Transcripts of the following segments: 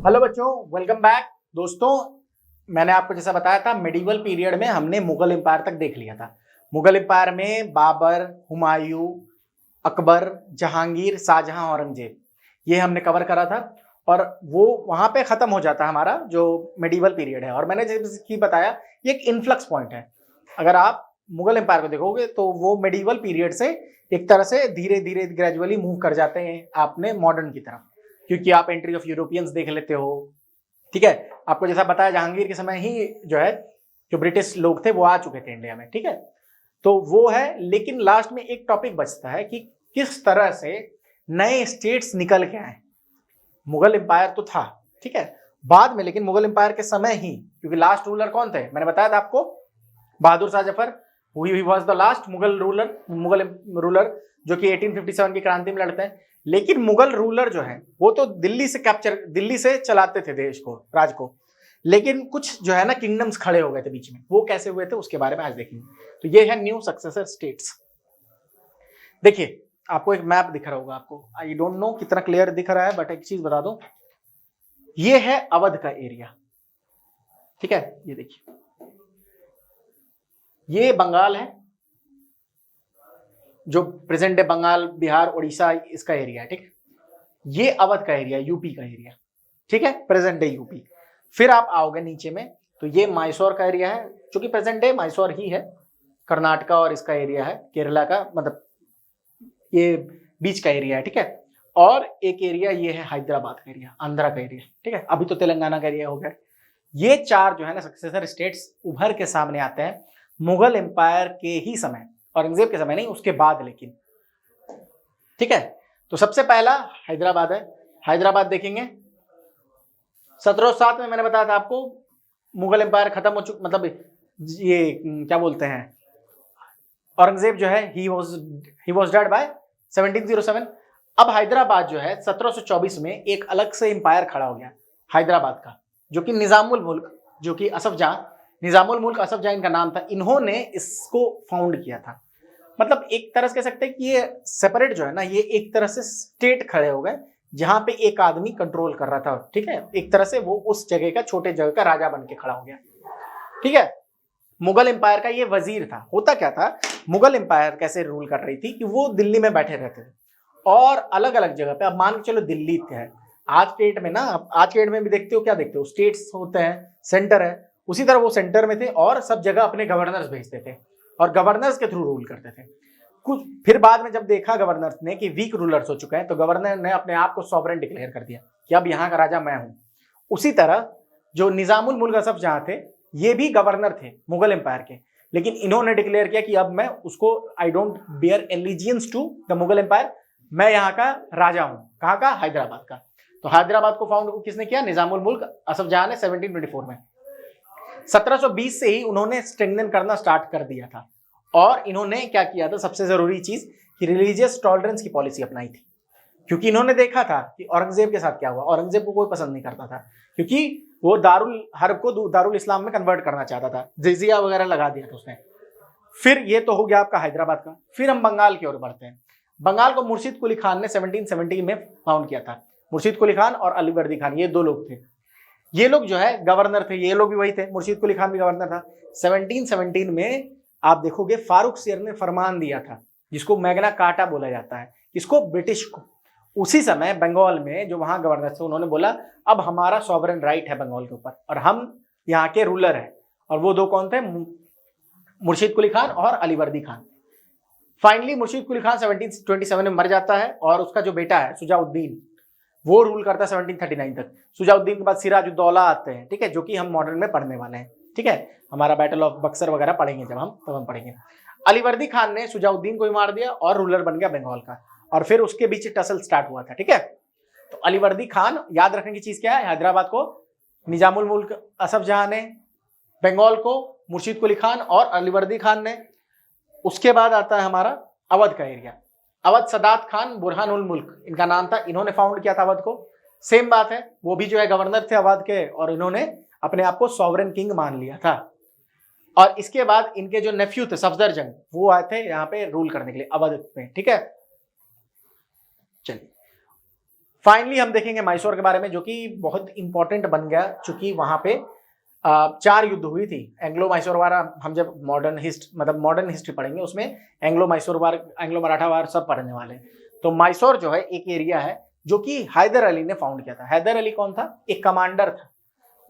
Hello बच्चों, welcome back. दोस्तों, मैंने आपको जैसा बताया था मेडिवल पीरियड में हमने मुगल एम्पायर तक देख लिया था। मुगल एम्पायर में बाबर, हुमायूं, अकबर, जहांगीर, शाहजहां, औरंगजेब, ये हमने कवर करा था और वो वहां पे खत्म हो जाता है हमारा जो मेडिवल पीरियड है। और मैंने जैसे कि बताया ये एक इन्फ्लक्स पॉइंट है। अगर आप मुगल एम्पायर को देखोगे तो वो मेडिवल पीरियड से एक तरह से धीरे धीरे ग्रेजुअली मूव कर जाते हैं आपने मॉडर्न की तरफ, क्योंकि आप एंट्री ऑफ यूरोपियंस देख लेते हो। ठीक है, आपको जैसा बताया जहांगीर के समय ही जो है जो ब्रिटिश लोग थे वो आ चुके थे इंडिया में। ठीक है, तो वो है। लेकिन लास्ट में एक टॉपिक बचता है कि किस तरह से नए स्टेट्स निकल के आए। मुगल एम्पायर तो था, ठीक है, बाद में, लेकिन मुगल एम्पायर के समय ही, क्योंकि लास्ट रूलर कौन थे मैंने बताया था आपको, Bahadur Shah Zafar. He was the last Mughal ruler जो कि 1857 की क्रांति में लड़ते हैं। लेकिन मुगल रूलर जो है वो तो दिल्ली से चलाते थे देश को, राज को। लेकिन कुछ जो है ना किंगडम्स खड़े हो गए थे बीच में, वो कैसे हुए थे उसके बारे में आज देखेंगे। तो ये है न्यू सक्सेसर स्टेट्स। देखिए, आपको एक मैप दिख रहा होगा, आपको आई डोंट नो कितना क्लियर दिख रहा है, बट एक चीज बता दूं, ये है अवध का एरिया। ठीक है, ये देखिए, ये बंगाल है, जो प्रेजेंट डे बंगाल, बिहार, उड़ीसा, इसका एरिया है। ठीक है, ये अवध का एरिया, यूपी का एरिया। ठीक है, प्रेजेंट डे यूपी। फिर आप आओगे नीचे में तो ये मैसूर का एरिया है, जो कि प्रेजेंट डे मैसूर ही है, कर्नाटका और इसका एरिया है, केरला का, मतलब ये बीच का एरिया है। ठीक है, और एक एरिया ये है हैदराबाद का एरिया, आंध्रा का एरिया। ठीक है, अभी तो तेलंगाना का एरिया हो गया। ये चार जो है ना सक्सेसर स्टेट्स उभर के सामने आते हैं मुगल एम्पायर के ही समय, औरंगजेब के समय नहीं, उसके बाद। लेकिन ठीक है, तो सबसे पहला हैदराबाद है। हैदराबाद देखेंगे 1707 में, मैंने बताया था आपको मुगल एम्पायर खत्म हो चुका, मतलब ये क्या बोलते हैं, औरंगजेब जो है ही वाज डेड बाय 1707। अब हैदराबाद जो है 1724 में एक अलग से एम्पायर खड़ा हो गया हैदराबाद का, जो कि निजामुल मुल्क, जो कि निजामुल मुल्क असफ जहाँ इनका नाम था, इन्होंने इसको फाउंड किया था। मतलब एक तरह से कह सकते हैं कि ये सेपरेट जो है ना, ये एक तरह से स्टेट खड़े हो गए जहां पे एक आदमी कंट्रोल कर रहा था। ठीक है, एक तरह से वो उस जगह का, छोटे जगह का राजा बन के खड़ा हो गया। ठीक है, मुगल एम्पायर का ये वजीर था। होता क्या था, मुगल एम्पायर कैसे रूल कर रही थी कि वो दिल्ली में बैठे रहते थे और अलग अलग जगह पे, अब मान के चलो दिल्ली है, आज के डेट में ना, आज के डेट में भी देखते हो, क्या देखते हो, स्टेट्स होते हैं, सेंटर है, उसी तरह वो सेंटर में थे और सब जगह अपने गवर्नर्स भेजते थे और गवर्नर्स के थ्रू रूल करते थे। कुछ फिर बाद में जब देखा गवर्नर्स ने कि वीक रूलर्स हो चुके हैं, तो गवर्नर ने अपने आप को सॉवरेन डिक्लेयर कर दिया कि अब यहाँ का राजा मैं हूं। उसी तरह जो निजामुल मुल्क असफ जहां थे, ये भी गवर्नर थे मुगल एम्पायर के, लेकिन इन्होंने डिक्लेयर किया कि अब मैं उसको, I don't bear allegiance to the Mughal empire, मैं यहाँ का राजा हूं। कहाँ का, हैदराबाद का। तो हैदराबाद को फाउंड किसने किया, निजामुल मुल्क असफ जहां ने 1724 में। 1720 से ही उन्होंने स्ट्रेंथन करना स्टार्ट कर दिया था। और इन्होंने क्या किया था, सबसे जरूरी चीज, कि रिलीजियस टॉलरेंस की पॉलिसी अपनाई थी। क्योंकि इन्होंने देखा था कि औरंगजेब के साथ क्या हुआ, औरंगजेब को कोई पसंद नहीं करता था, क्योंकि वो दारुल हर्ब को दारुल इस्लाम में कन्वर्ट करना चाहता था, जिजिया वगैरह लगा दिया था उसने। फिर ये तो हो गया आपका हैदराबाद का। फिर हम बंगाल की ओर बढ़ते हैं। बंगाल को मुर्शिद कुली खान ने 1770 में फाउंड किया था। मुर्शिद कुली खान और अलीवर्दी खान, ये दो लोग थे। ये लोग जो है गवर्नर थे, ये लोग भी वही थे, मुर्शिद कुली खान भी गवर्नर था। 1717 में आप देखोगे फारूक शेर ने फरमान दिया था, जिसको मैग्ना कार्टा बोला जाता है, इसको ब्रिटिश को। उसी समय बंगाल में जो वहां गवर्नर थे, उन्होंने बोला अब हमारा सॉवरेन राइट है बंगाल के ऊपर और हम यहाँ के रूलर हैं। और वो दो कौन थे, मुर्शिद कुली खान और अलीवर्दी खान। फाइनली मुर्शिद कुली खान 1727 में मर जाता है और उसका जो बेटा है सुजाउद्दीन, वो रूल करता है 1739 तक। सुजाउद्दीन के बाद सिराजुद्दौला आते हैं, ठीक है, जो कि हम मॉडर्न में पढ़ने वाले हैं। ठीक है, हमारा बैटल ऑफ बक्सर वगैरह पढ़ेंगे जब हम, तब हम पढ़ेंगे। अलीवर्दी खान ने सुजाउद्दीन को ही मार दिया और रूलर बन गया बंगाल का, और फिर उसके बीच टसल स्टार्ट हुआ था। ठीक है, तो अलीवर्दी खान, याद रखने की चीज क्या है, हैदराबाद को निजामुल मुल्क असफ जहां ने, बंगाल को मुर्शिद कुली खान और अलीवर्दी खान ने। उसके बाद आता है हमारा अवध का एरिया। अवध सदात खान बुरहानुल मुल्क इनका नाम था, इन्होंने फाउंड किया था अवध को। सेम बात है, वो भी जो है गवर्नर थे अवध के और इन्होंने अपने आप को सॉवरेन किंग मान लिया था। और इसके बाद इनके जो नेफ्यू थे सफदरजंग, वो आए थे यहाँ पे रूल करने के लिए अवध में। ठीक है, चलिए फाइनली हम देखेंगे मैसूर के बारे में, जो कि बहुत इंपॉर्टेंट बन गया, चूंकि वहां पे 4 युद्ध हुई थी। एंग्लो मैसूर वार, हम जब मॉडर्न हिस्ट्री पढ़ेंगे उसमें एंग्लो मैसूर वार, एंग्लो मराठा वार सब पढ़ने वाले। तो मैसूर जो है एक एरिया है जो कि हैदर अली ने फाउंड किया था। हैदर अली कौन था? एक कमांडर था।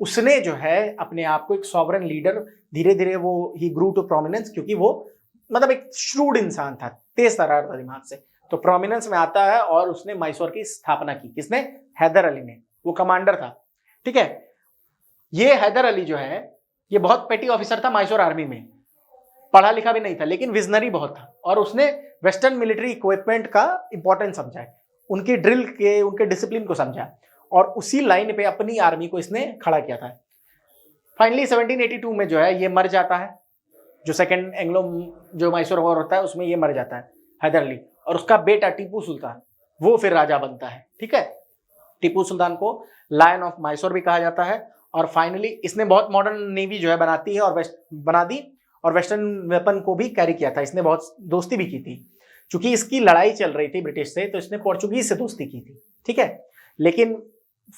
उसने जो है अपने आप को एक सॉवरन लीडर, धीरे धीरे वो ही ग्रू टू प्रोमिनेंस, क्योंकि वो मतलब एक श्रूड इंसान था, तेज तर्रार था दिमाग से, तो प्रोमिनेंस में आता है। और उसने मैसूर की स्थापना की। किसने? हैदर अली ने। वो कमांडर था, ठीक है। ये हैदर अली जो है ये बहुत पेटी ऑफिसर था मैसूर आर्मी में, पढ़ा लिखा भी नहीं था, लेकिन विजनरी बहुत था। और उसने वेस्टर्न मिलिट्री इक्विपमेंट का इंपॉर्टेंस समझा है, उनकी ड्रिल के, उनके डिसिप्लिन को समझा, और उसी लाइन पे अपनी आर्मी को इसने खड़ा किया था। फाइनली 1782 में जो है ये मर जाता है। जो सेकंड एंग्लो जो मैसूर वॉर होता है उसमें ये मर जाता है हैदर अली, और उसका बेटा टीपू सुल्तान वो फिर राजा बनता है, ठीक है। टीपू सुल्तान को लायन ऑफ मैसूर भी कहा जाता है। और फाइनली इसने बहुत मॉडर्न नेवी जो है बनाती है और बना दी, और वेस्टर्न वेपन को भी कैरी किया था। इसने बहुत दोस्ती भी की थी, क्योंकि इसकी लड़ाई चल रही थी ब्रिटिश से, तो इसने पोर्चुगीज से दोस्ती की थी, ठीक है। लेकिन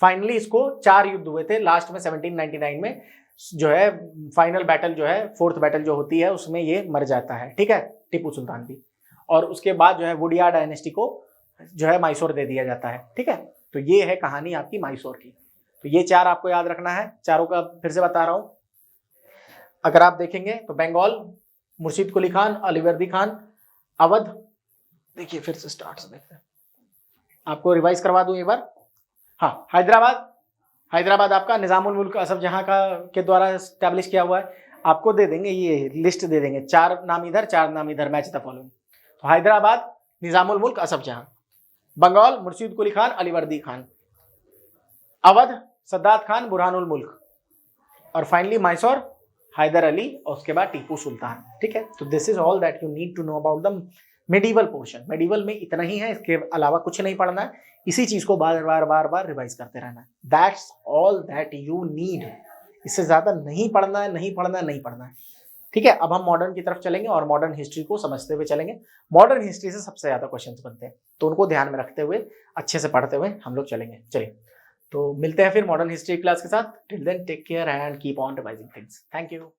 फाइनली इसको 4 युद्ध हुए थे। लास्ट में 1799 में जो है फाइनल बैटल जो है, 4th बैटल जो होती है, उसमें ये मर जाता है, ठीक है, टीपू सुल्तान भी। और उसके बाद जो है वुडिया डायनेस्टी को जो है मैसूर दे दिया जाता है, ठीक है। तो ये है कहानी आपकी मैसूर की। तो ये 4 आपको याद रखना है। चारों का फिर से बता रहा हूं। अगर आप देखेंगे तो बंगाल मुर्शीद कुली खान, अलीवर्दी खान, अवध, देखिए फिर से स्टार्ट से देखते हैं, आपको रिवाइज करवा दूं एक बार। हाँ, हैदराबाद आपका निजामुल मुल्क असफ जहां का के द्वारा स्टैब्लिश किया हुआ है। आपको दे देंगे, ये लिस्ट दे देंगे, 4 नाम इधर 4 नाम इधर, मैच द फॉलोइंग। तो हैदराबाद निजामुल मुल्क असफ जहां, बंगाल मुर्शीद कुली खान अलीवर्दी खान, अवध सद्दात खान बुरहानुल मुल्क, और फाइनली मैसूर हैदर अली, और उसके बाद टीपू सुल्तान, ठीक है। तो this is all that you need to know about the medieval portion. Medieval में इतना ही है, इसके अलावा कुछ नहीं पढ़ना है। इसी चीज को बार बार रिवाइज करते रहना है। That's all that you need. इससे ज्यादा नहीं पढ़ना है, ठीक है। अब हम मॉडर्न की तरफ चलेंगे और मॉडर्न हिस्ट्री को समझते हुए चलेंगे। मॉडर्न हिस्ट्री से सबसे ज्यादा क्वेश्चंस बनते हैं, तो उनको ध्यान में रखते हुए अच्छे से पढ़ते हुए हम लोग चलेंगे। चलिए, तो मिलते हैं फिर मॉडर्न हिस्ट्री क्लास के साथ। Till then take care and keep on revising things. Thank you.